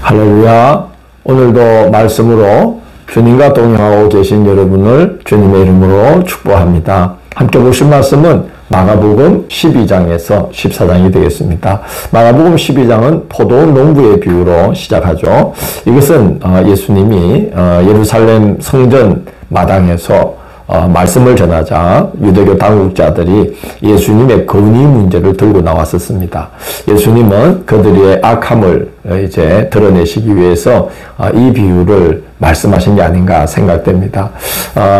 할렐루야. 오늘도 말씀으로 주님과 동행하고 계신 여러분을 주님의 이름으로 축복합니다. 함께 보실 말씀은 마가복음 12장에서 14장이 되겠습니다. 마가복음 12장은 포도원 농부의 비유로 시작하죠. 이것은 예수님이 예루살렘 성전 마당에서 말씀을 전하자 유대교 당국자들이 예수님의 건의 문제를 들고 나왔었습니다. 예수님은 그들의 악함을 이제 드러내시기 위해서 이 비유를 말씀하신 게 아닌가 생각됩니다.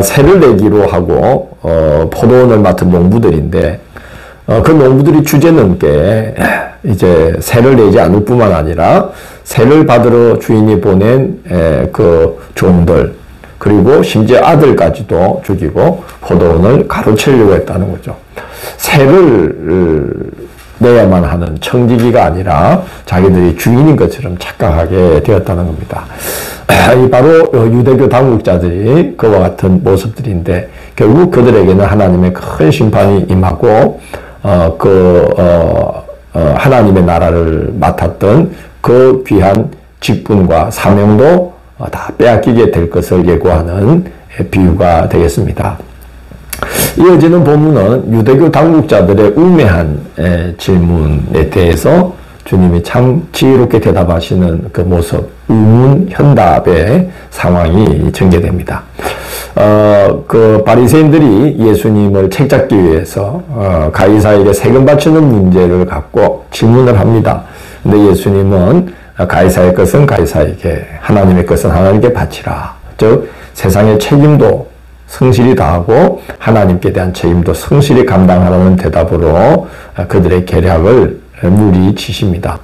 세를 내기로 하고 포도원을 맡은 농부들인데 그 농부들이 주제넘게 이제 세를 내지 않을 뿐만 아니라 세를 받으러 주인이 보낸 그 종들 그리고 심지어 아들까지도 죽이고 포도원을 가로채려고 했다는 거죠. 세를 내야만 하는 청지기가 아니라 자기들이 주인인 것처럼 착각하게 되었다는 겁니다. 이 바로 유대교 당국자들이 그와 같은 모습들인데 결국 그들에게는 하나님의 큰 심판이 임하고 하나님의 나라를 맡았던 그 귀한 직분과 사명도 다 빼앗기게 될 것을 예고하는 비유가 되겠습니다. 이어지는 본문은 유대교 당국자들의 우매한 질문에 대해서 주님이 참 지혜롭게 대답하시는 그 모습, 의문현답의 상황이 전개됩니다. 그 바리새인들이 예수님을 책잡기 위해서 가이사에게 세금 바치는 문제를 갖고 질문을 합니다. 근데 예수님은 가이사의 것은 가이사에게, 하나님의 것은 하나님께 바치라. 즉 세상의 책임도 성실히 다하고 하나님께 대한 책임도 성실히 감당하라는 대답으로 그들의 계략을 물리치십니다.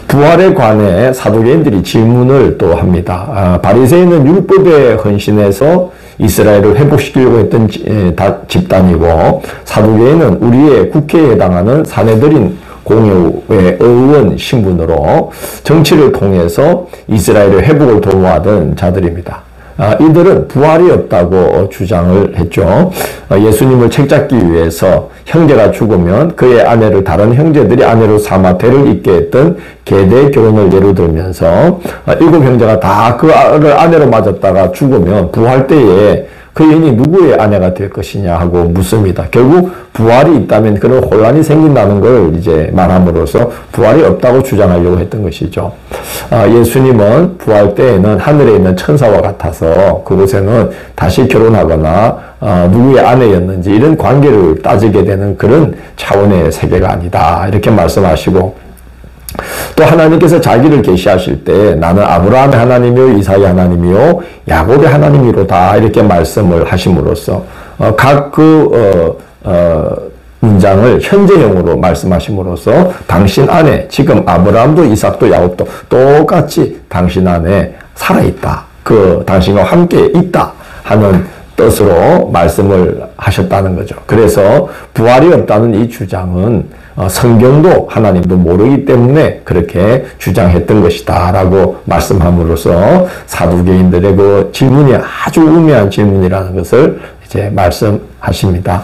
부활에 관해 사두개인들이 질문을 또 합니다. 바리새인은 율법에 헌신해서 이스라엘을 회복시키려고 했던 집단이고 사두개인은 우리의 국회에 해당하는 사내들인 공회의 의원 신분으로 정치를 통해서 이스라엘의 회복을 도모하던 자들입니다. 이들은 부활이 없다고 주장을 했죠. 예수님을 책잡기 위해서 형제가 죽으면 그의 아내를 다른 형제들이 아내로 삼아 대를 잇게 했던 계대 결혼을 예로 들면서 7 형제가 다 그를 아내로 맞았다가 죽으면 부활 때에 그 여인이 누구의 아내가 될 것이냐 하고 묻습니다. 결국 부활이 있다면 그런 혼란이 생긴다는 걸 이제 말함으로써 부활이 없다고 주장하려고 했던 것이죠. 예수님은 부활 때에는 하늘에 있는 천사와 같아서 그곳에는 다시 결혼하거나 누구의 아내였는지 이런 관계를 따지게 되는 그런 차원의 세계가 아니다. 이렇게 말씀하시고 또 하나님께서 자기를 계시하실 때 나는 아브라함의 하나님이요 이삭의 하나님이요 야곱의 하나님이로다 이렇게 말씀을 하심으로써 각 문장을 현재형으로 말씀하심으로써 당신 안에 지금 아브라함도 이삭도 야곱도 똑같이 당신 안에 살아있다. 당신과 함께 있다 하는 뜻으로 말씀을 하셨다는 거죠. 그래서 부활이 없다는 이 주장은 성경도 하나님도 모르기 때문에 그렇게 주장했던 것이다 라고 말씀함으로써 사두개인들의 그 질문이 아주 우매한 질문이라는 것을 이제 말씀하십니다.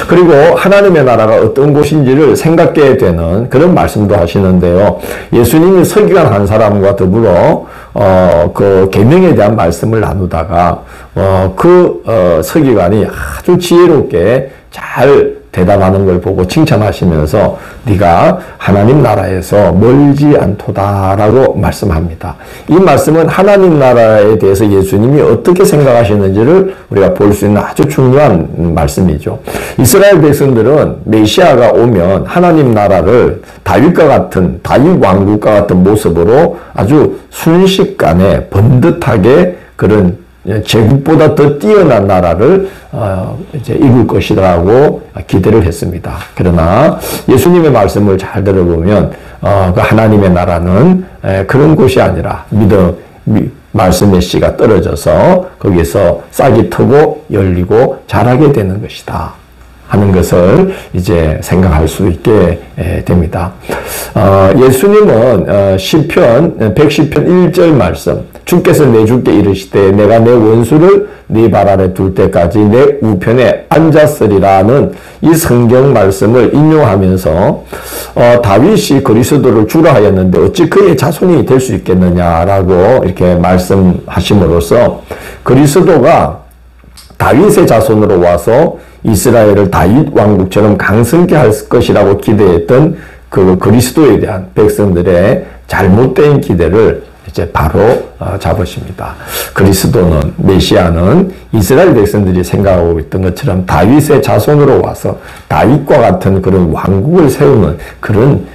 그리고 하나님의 나라가 어떤 곳인지를 생각게 되는 그런 말씀도 하시는데요. 예수님이 서기관 한 사람과 더불어 그 계명에 대한 말씀을 나누다가 서기관이 아주 지혜롭게 잘 대답하는 걸 보고 칭찬하시면서 네가 하나님 나라에서 멀지 않도다라고 말씀합니다. 이 말씀은 하나님 나라에 대해서 예수님이 어떻게 생각하시는지를 우리가 볼 수 있는 아주 중요한 말씀이죠. 이스라엘 백성들은 메시아가 오면 하나님 나라를 다윗 왕국과 같은 모습으로 아주 순식간에 번듯하게 그런 제국보다 더 뛰어난 나라를 이제 이룰 것이라고 기대를 했습니다. 그러나 예수님의 말씀을 잘 들어보면 그 하나님의 나라는 그런 곳이 아니라 말씀의 씨가 떨어져서 거기서 싹이 트고 열리고 자라게 되는 것이다 하는 것을 이제 생각할 수 있게 됩니다. 예수님은 시편 110편 1절 말씀 주께서 내 주께 이르시되 내가 내 원수를 네 발 아래 둘 때까지 내 우편에 앉았으리라는 이 성경 말씀을 인용하면서 다윗이 그리스도를 주라 하였는데 어찌 그의 자손이 될 수 있겠느냐라고 이렇게 말씀하심으로써 그리스도가 다윗의 자손으로 와서 이스라엘을 다윗 왕국처럼 강성케 할 것이라고 기대했던 그 그리스도에 대한 백성들의 잘못된 기대를 이제 바로 잡으십니다. 그리스도는, 메시아는 이스라엘 백성들이 생각하고 있던 것처럼 다윗의 자손으로 와서 다윗과 같은 그런 왕국을 세우는 그런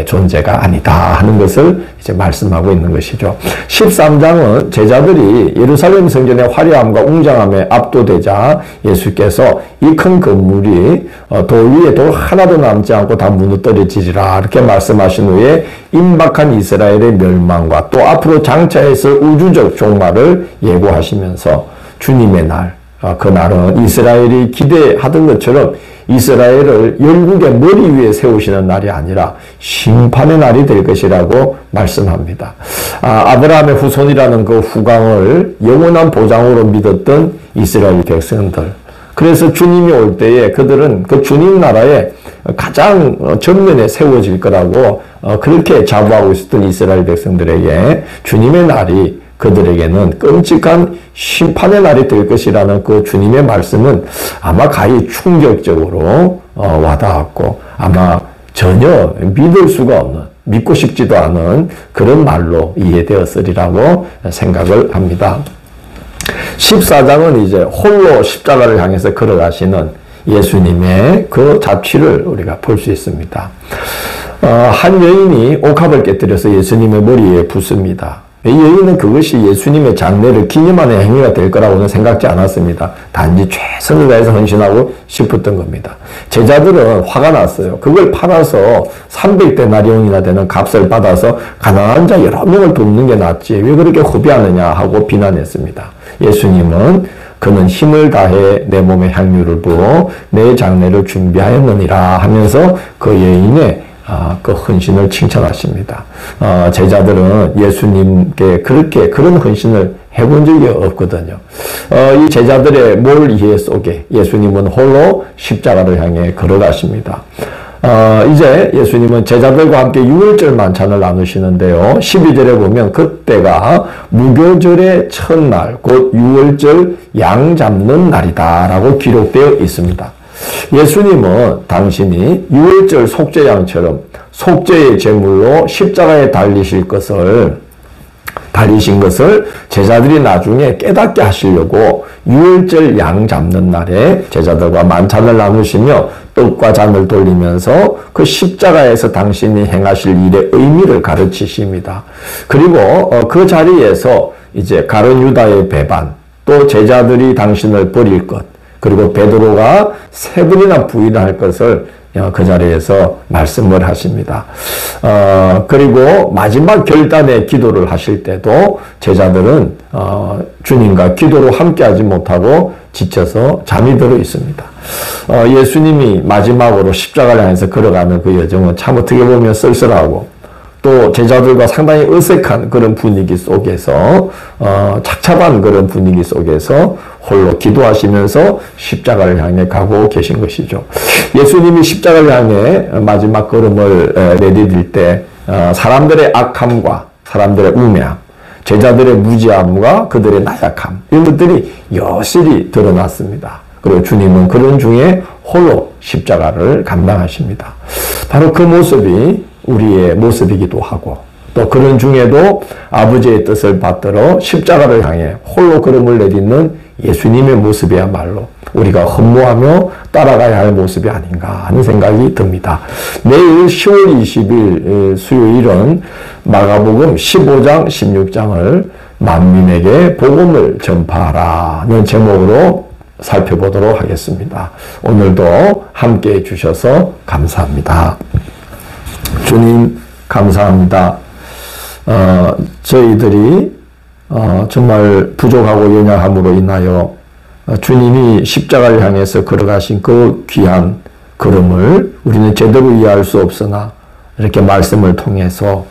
존재가 아니다 하는 것을 이제 말씀하고 있는 것이죠. 13장은 제자들이 예루살렘 성전의 화려함과 웅장함에 압도되자 예수께서 이 큰 건물이 돌 위에 돌 하나도 남지 않고 다 무너뜨려지리라 이렇게 말씀하신 후에 임박한 이스라엘의 멸망과 또 앞으로 장차했을 우주적 종말을 예고하시면서 주님의 날, 그 날은 이스라엘이 기대하던 것처럼 이스라엘을 열국의 머리 위에 세우시는 날이 아니라 심판의 날이 될 것이라고 말씀합니다. 아브라함의 후손이라는 그 후광을 영원한 보장으로 믿었던 이스라엘 백성들. 그래서 주님이 올 때에 그들은 그 주님 나라에 가장 전면에 세워질 거라고 그렇게 자부하고 있었던 이스라엘 백성들에게 주님의 날이 그들에게는 끔찍한 심판의 날이 될 것이라는 그 주님의 말씀은 아마 가히 충격적으로 와닿았고 아마 전혀 믿을 수가 없는, 믿고 싶지도 않은 그런 말로 이해되었으리라고 생각을 합니다. 14장은 이제 홀로 십자가를 향해서 걸어가시는 예수님의 그 자취를 우리가 볼 수 있습니다. 한 여인이 옥합을 깨뜨려서 예수님의 머리에 붓습니다. 이 여인은 그것이 예수님의 장례를 기념하는 행위가 될 거라고는 생각지 않았습니다. 단지 최선을 다해서 헌신하고 싶었던 겁니다. 제자들은 화가 났어요. 그걸 팔아서 300데나리온이나 되는 값을 받아서 가난한 자 여러 명을 돕는 게 낫지 왜 그렇게 허비하느냐 하고 비난했습니다. 예수님은 그는 힘을 다해 내 몸에 향유를 부어 내 장례를 준비하였느니라 하면서 그 여인의 그 헌신을 칭찬하십니다. 제자들은 예수님께 그런 헌신을 해본 적이 없거든요. 이 제자들의 몰 이해 속에 예수님은 홀로 십자가를 향해 걸어가십니다. 이제 예수님은 제자들과 함께 유월절 만찬을 나누시는데요. 12절에 보면 그때가 무교절의 첫날 곧 유월절 양 잡는 날이다 라고 기록되어 있습니다. 예수님은 당신이 유월절 속죄양처럼 속죄의 제물로 십자가에 달리신 것을 제자들이 나중에 깨닫게 하시려고 유월절 양 잡는 날에 제자들과 만찬을 나누시며 떡과 잔을 돌리면서 그 십자가에서 당신이 행하실 일의 의미를 가르치십니다. 그리고 그 자리에서 이제 가룟 유다의 배반, 또 제자들이 당신을 버릴 것, 그리고 베드로가 3번이나 부인할 것을 그 자리에서 말씀을 하십니다. 그리고 마지막 결단의 기도를 하실 때도 제자들은 주님과 기도로 함께하지 못하고 지쳐서 잠이 들어 있습니다. 예수님이 마지막으로 십자가를 향해서 걸어가는 그 여정은 참 어떻게 보면 쓸쓸하고 또 제자들과 상당히 어색한 그런 분위기 속에서 착잡한 그런 분위기 속에서 홀로 기도하시면서 십자가를 향해 가고 계신 것이죠. 예수님이 십자가를 향해 마지막 걸음을 내디딜 때 사람들의 악함과 사람들의 우매함, 제자들의 무지함과 그들의 나약함 이런 것들이 여실히 드러났습니다. 그리고 주님은 그런 중에 홀로 십자가를 감당하십니다. 바로 그 모습이 우리의 모습이기도 하고 또 그런 중에도 아버지의 뜻을 받들어 십자가를 향해 홀로 걸음을 내딛는 예수님의 모습이야말로 우리가 흠모하며 따라가야 할 모습이 아닌가 하는 생각이 듭니다. 내일 10월 20일 수요일은 마가복음 15장 16장을 만민에게 복음을 전파하라는 제목으로 살펴보도록 하겠습니다. 오늘도 함께해 주셔서 감사합니다. 주님 감사합니다. 저희들이 정말 부족하고 연약함으로 인하여 주님이 십자가를 향해서 걸어가신 그 귀한 걸음을 우리는 제대로 이해할 수 없으나 이렇게 말씀을 통해서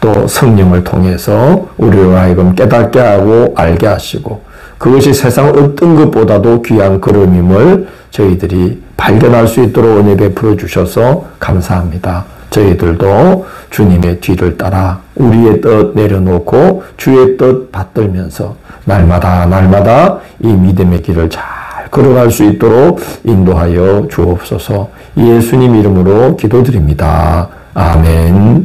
또 성령을 통해서 우리로 하여금 깨닫게 하고 알게 하시고 그것이 세상 어떤 것보다도 귀한 걸음임을 저희들이 발견할 수 있도록 은혜 베풀어 주셔서 감사합니다. 저희들도 주님의 뒤를 따라 우리의 뜻 내려놓고 주의 뜻 받들면서 날마다 이 믿음의 길을 잘 걸어갈 수 있도록 인도하여 주옵소서. 예수님 이름으로 기도드립니다. 아멘.